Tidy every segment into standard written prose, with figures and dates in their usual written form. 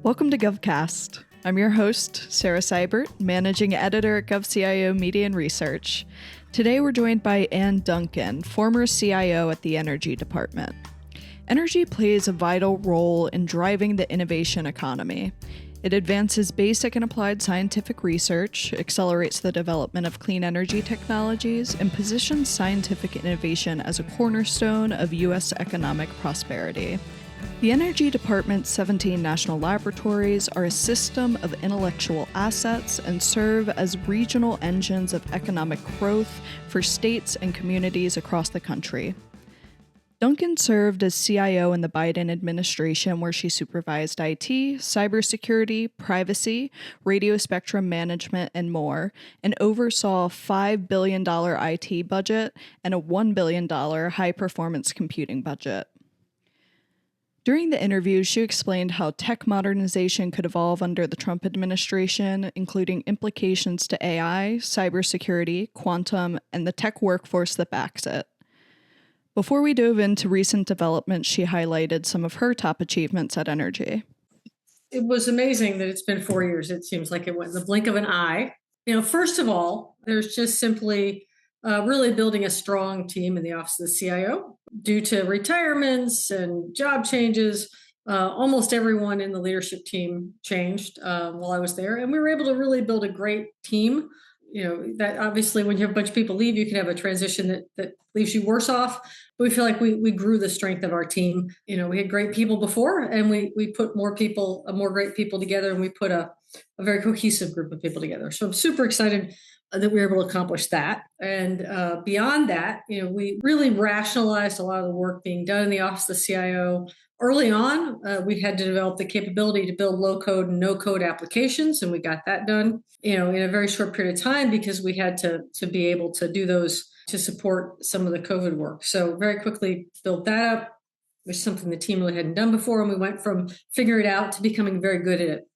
Welcome to GovCast. I'm your host, Sarah Seibert, Managing Editor at GovCIO Media and Research. Today we're joined by Dunkin, former CIO at the Energy Department. Energy plays a vital role in driving the innovation economy. It advances basic and applied scientific research, accelerates the development of clean energy technologies, and positions scientific innovation as a cornerstone of U.S. economic prosperity. The Energy Department's 17 national laboratories are a system of intellectual assets and serve as regional engines of economic growth for states and communities across the country. Dunkin served as CIO in the Biden administration, where she supervised IT, cybersecurity, privacy, radio spectrum management, and more, and oversaw a $5 billion IT budget and a $1 billion high-performance computing budget. During the interview, she explained how tech modernization could evolve under the Trump administration, including implications to AI, cybersecurity, quantum, and the tech workforce that backs it. Before we dove into recent developments, she highlighted some of her top achievements at Energy. It was amazing that it's been 4 years. It seems like it went in the blink of an eye. First of all, there's just simply really building a strong team in the Office of the CIO. Due to retirements and job changes, almost everyone in the leadership team changed while I was there. And we were able to really build a great team. That obviously when you have a bunch of people leave, you can have a transition that leaves you worse off. But we feel like we grew the strength of our team. We had great people before, and we put more great people together, and we put a very cohesive group of people together. So I'm super excited that we were able to accomplish that. And beyond that, we really rationalized a lot of the work being done in the Office of the CIO. Early on, we had to develop the capability to build low-code and no-code applications, and we got that done, in a very short period of time because we had to be able to do those to support some of the COVID work. So very quickly built that up, which is something the team really hadn't done before, and we went from figure it out to becoming very good at it.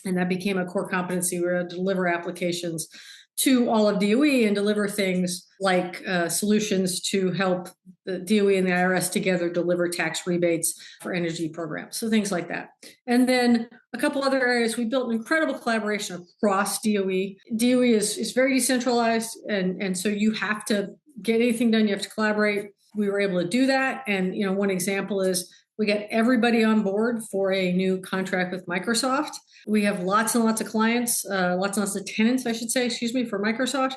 And that became a core competency. We were able to deliver applications to all of DOE and deliver things like solutions to help the DOE and the IRS together deliver tax rebates for energy programs. So things like that. And then a couple other areas, we built an incredible collaboration across DOE. DOE is very decentralized, and so you have to get anything done, you have to collaborate. We were able to do that. And one example is we got everybody on board for a new contract with Microsoft. We have lots and lots of clients, lots and lots of tenants, I should say, for Microsoft.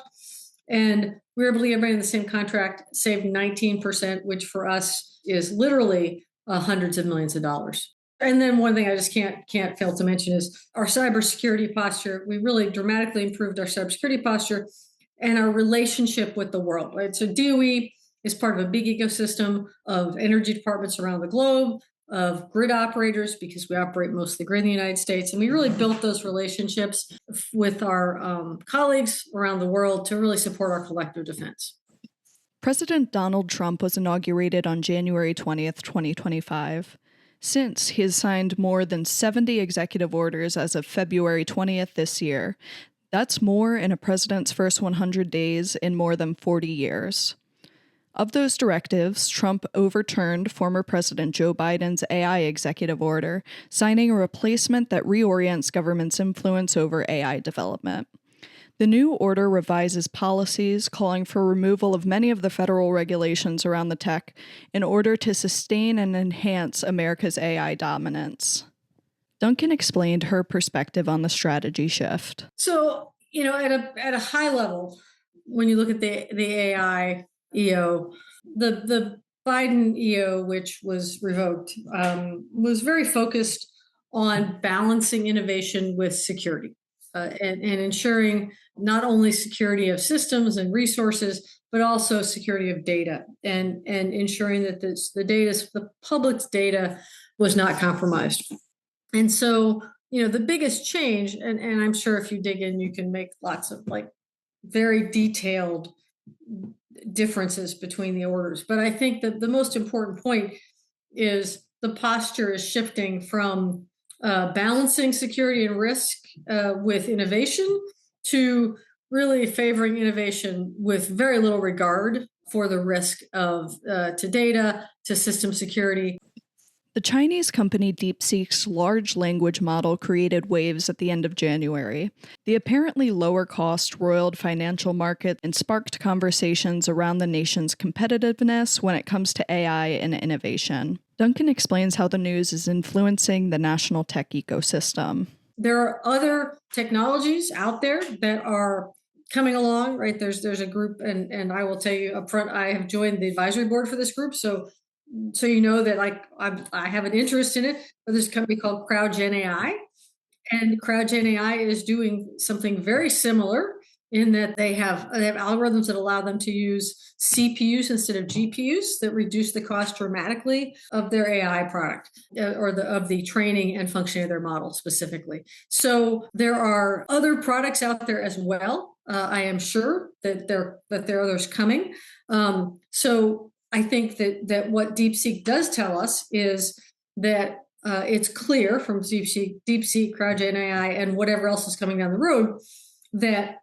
And we were able to get everybody in the same contract, saved 19%, which for us is literally hundreds of millions of dollars. And then one thing I just can't fail to mention is our cybersecurity posture. We really dramatically improved our cybersecurity posture and our relationship with the world, right? So DOE is part of a big ecosystem of energy departments around the globe, of grid operators, because we operate most of the grid in the United States. And we really built those relationships with our colleagues around the world to really support our collective defense. President Donald Trump was inaugurated on January 20th, 2025. Since, he has signed more than 70 executive orders as of February 20th this year. That's more in a president's first 100 days in more than 40 years. Of those directives, Trump overturned former President Joe Biden's AI executive order, signing a replacement that reorients government's influence over AI development. The new order revises policies calling for removal of many of the federal regulations around the tech in order to sustain and enhance America's AI dominance. Dunkin explained her perspective on the strategy shift. So, at a high level, when you look at the AI EO, the Biden EO, which was revoked, was very focused on balancing innovation with security and ensuring not only security of systems and resources, but also security of data and ensuring that the public's data was not compromised. And so, the biggest change, and I'm sure if you dig in, you can make lots of very detailed differences between the orders. But I think that the most important point is the posture is shifting from balancing security and risk with innovation to really favoring innovation with very little regard for the risk of to data, to system security. The Chinese company DeepSeek's large language model created waves at the end of January. The apparently lower-cost roiled financial market and sparked conversations around the nation's competitiveness when it comes to AI and innovation. Dunkin explains how the news is influencing the national tech ecosystem. There are other technologies out there that are coming along, right? There's a group, and I will tell you up front, I have joined the advisory board for this group, so you know that I have an interest in it. But there's a company called CrowdGen AI, and CrowdGen AI is doing something very similar in that they have algorithms that allow them to use CPUs instead of GPUs that reduce the cost dramatically of their AI product of the training and functioning of their model specifically. So there are other products out there as well. I am sure that there are others coming. So I think that what DeepSeek does tell us is that it's clear from DeepSeek, CrowdGen AI, and whatever else is coming down the road that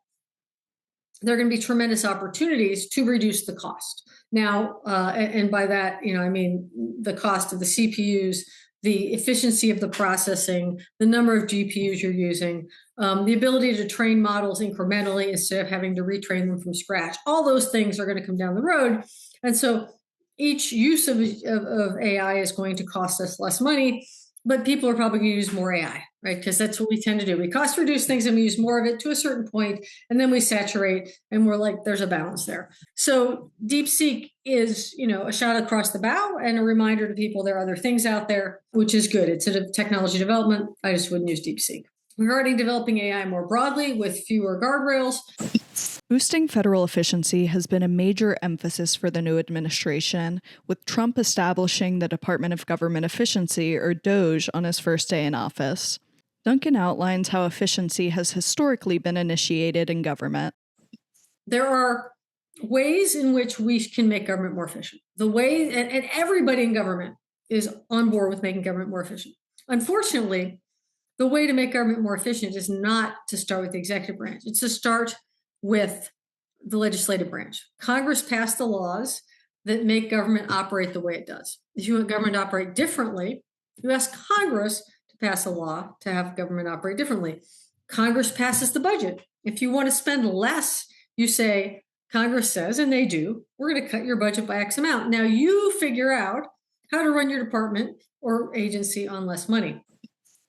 there are going to be tremendous opportunities to reduce the cost. Now, and by that, I mean the cost of the CPUs, the efficiency of the processing, the number of GPUs you're using, the ability to train models incrementally instead of having to retrain them from scratch. All those things are going to come down the road. And so each use of AI is going to cost us less money, but people are probably going to use more AI, right? Because that's what we tend to do. We cost reduce things and we use more of it to a certain point, and then we saturate, and we're like, there's a balance there. So DeepSeek is, a shot across the bow and a reminder to people there are other things out there, which is good. It's a technology development. I just wouldn't use DeepSeek. We're already developing AI more broadly with fewer guardrails. Boosting federal efficiency has been a major emphasis for the new administration, with Trump establishing the Department of Government Efficiency, or DOGE, on his first day in office. Dunkin outlines how efficiency has historically been initiated in government. There are ways in which we can make government more efficient. The way, and everybody in government is on board with making government more efficient. Unfortunately, the way to make government more efficient is not to start with the executive branch. It's to start with the legislative branch. Congress passed the laws that make government operate the way it does. If you want government to operate differently, you ask Congress to pass a law to have government operate differently. Congress passes the budget. If you want to spend less, you say, Congress says, and they do, we're going to cut your budget by X amount. Now you figure out how to run your department or agency on less money.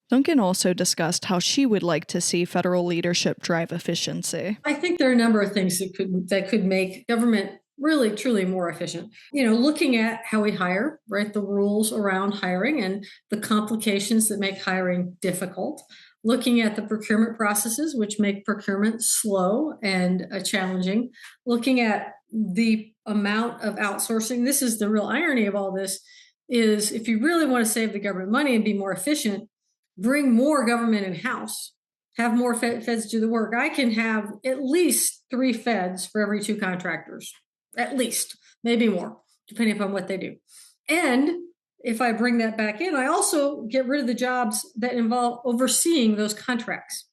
Dunkin also discussed how she would like to see federal leadership drive efficiency. I think there are a number of things that could make government really, truly more efficient. Looking at how we hire, right? The rules around hiring and the complications that make hiring difficult. Looking at the procurement processes, which make procurement slow and challenging. Looking at the amount of outsourcing. This is the real irony of all this, is if you really want to save the government money and be more efficient, bring more government in-house, have more feds do the work. I can have at least 3 feds for every 2 contractors, at least, maybe more, depending upon what they do. And if I bring that back in, I also get rid of the jobs that involve overseeing those contracts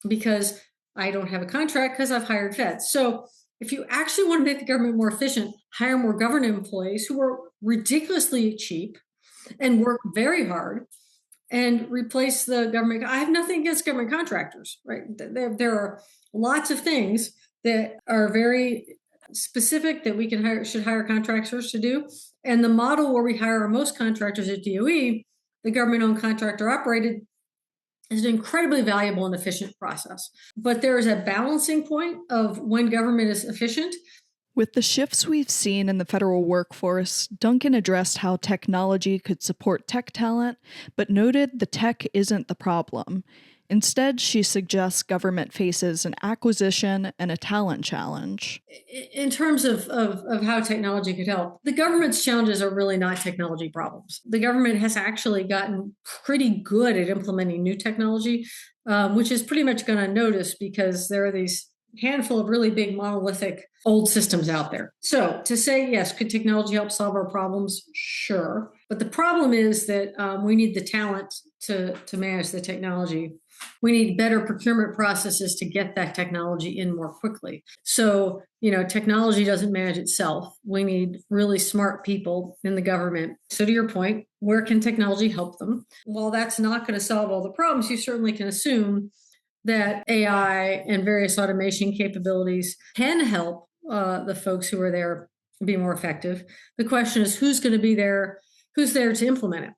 because I don't have a contract because I've hired feds. So if you actually want to make the government more efficient, hire more government employees who are ridiculously cheap and work very hard, and replace the government. I have nothing against government contractors, right? There are lots of things that are very specific that we should hire contractors to do. And the model where we hire most contractors at DOE, the government-owned contractor operated, is an incredibly valuable and efficient process. But there is a balancing point of when government is efficient. With the shifts we've seen in the federal workforce, Dunkin addressed how technology could support tech talent, but noted the tech isn't the problem. Instead, she suggests government faces an acquisition and a talent challenge. In terms of how technology could help, the government's challenges are really not technology problems. The government has actually gotten pretty good at implementing new technology, which is pretty much going to notice because there are these handful of really big monolithic old systems out there. So to say, yes, could technology help solve our problems? Sure. But the problem is that we need the talent to manage the technology. We need better procurement processes to get that technology in more quickly. So, technology doesn't manage itself. We need really smart people in the government. So to your point, where can technology help them? While that's not going to solve all the problems, you certainly can assume that AI and various automation capabilities can help the folks who are there be more effective. The question is, who's going to be there? Who's there to implement it?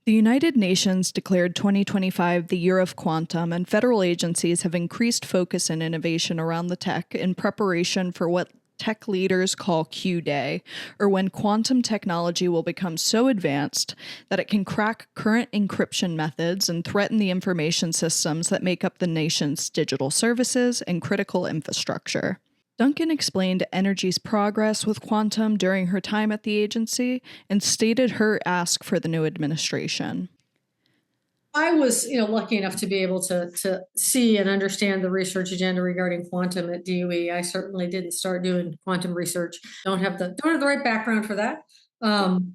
The United Nations declared 2025 the year of quantum, and federal agencies have increased focus and innovation around the tech in preparation for what tech leaders call Q Day, or when quantum technology will become so advanced that it can crack current encryption methods and threaten the information systems that make up the nation's digital services and critical infrastructure. Dunkin explained Energy's progress with quantum during her time at the agency and stated her ask for the new administration. I was, lucky enough to be able to see and understand the research agenda regarding quantum at DOE. I certainly didn't start doing quantum research. Don't have the right background for that,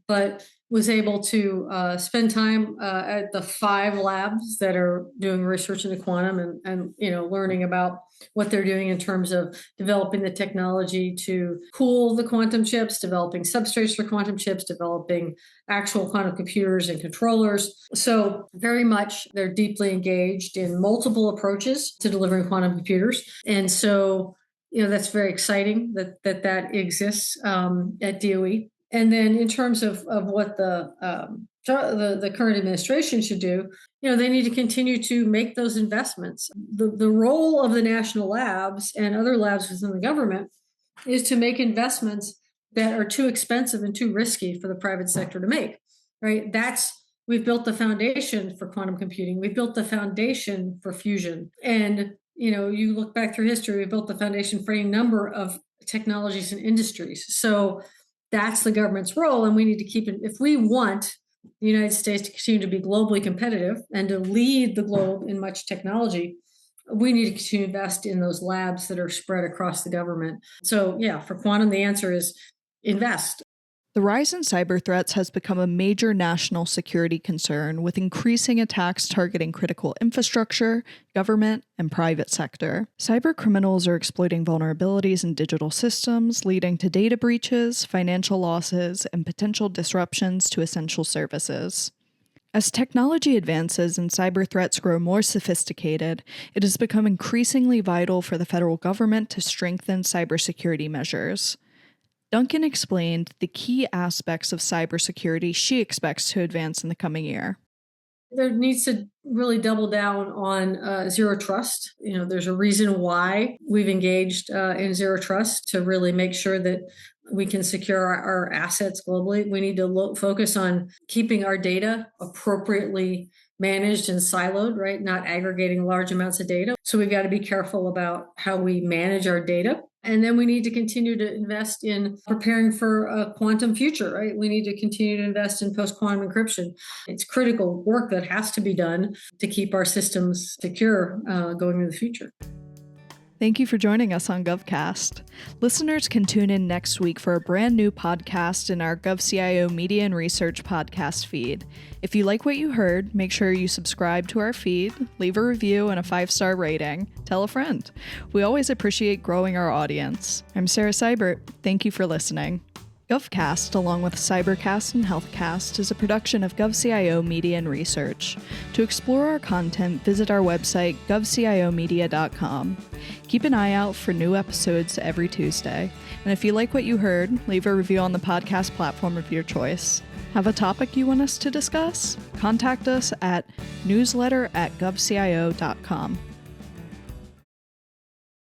but was able to spend time at the 5 labs that are doing research into quantum and learning about what they're doing in terms of developing the technology to cool the quantum chips, developing substrates for quantum chips, developing actual quantum computers and controllers. So very much they're deeply engaged in multiple approaches to delivering quantum computers. And so, that's very exciting that exists at DOE. And then in terms of what the current administration should do, they need to continue to make those investments. The role of the national labs and other labs within the government is to make investments that are too expensive and too risky for the private sector to make, right? We've built the foundation for quantum computing. We've built the foundation for fusion. And, you look back through history, we built the foundation for a number of technologies and industries. So that's the government's role, and we need to keep it. If we want the United States to continue to be globally competitive and to lead the globe in much technology, we need to continue to invest in those labs that are spread across the government. So, for quantum, the answer is invest. The rise in cyber threats has become a major national security concern, with increasing attacks targeting critical infrastructure, government, and private sector. Cyber criminals are exploiting vulnerabilities in digital systems, leading to data breaches, financial losses, and potential disruptions to essential services. As technology advances and cyber threats grow more sophisticated, it has become increasingly vital for the federal government to strengthen cybersecurity measures. Dunkin explained the key aspects of cybersecurity she expects to advance in the coming year. There needs to really double down on zero trust. There's a reason why we've engaged in zero trust, to really make sure that we can secure our assets globally. We need to focus on keeping our data appropriately managed and siloed, right? Not aggregating large amounts of data. So we've got to be careful about how we manage our data. And then we need to continue to invest in preparing for a quantum future, right? We need to continue to invest in post-quantum encryption. It's critical work that has to be done to keep our systems secure going into the future. Thank you for joining us on GovCast. Listeners can tune in next week for a brand new podcast in our GovCIO Media and Research podcast feed. If you like what you heard, make sure you subscribe to our feed, leave a review and a 5-star rating, tell a friend. We always appreciate growing our audience. I'm Sarah Seibert. Thank you for listening. GovCast, along with Cybercast and HealthCast, is a production of GovCIO Media and Research. To explore our content, visit our website, govciomedia.com. Keep an eye out for new episodes every Tuesday. And if you like what you heard, leave a review on the podcast platform of your choice. Have a topic you want us to discuss? Contact us at newsletter@govcio.com.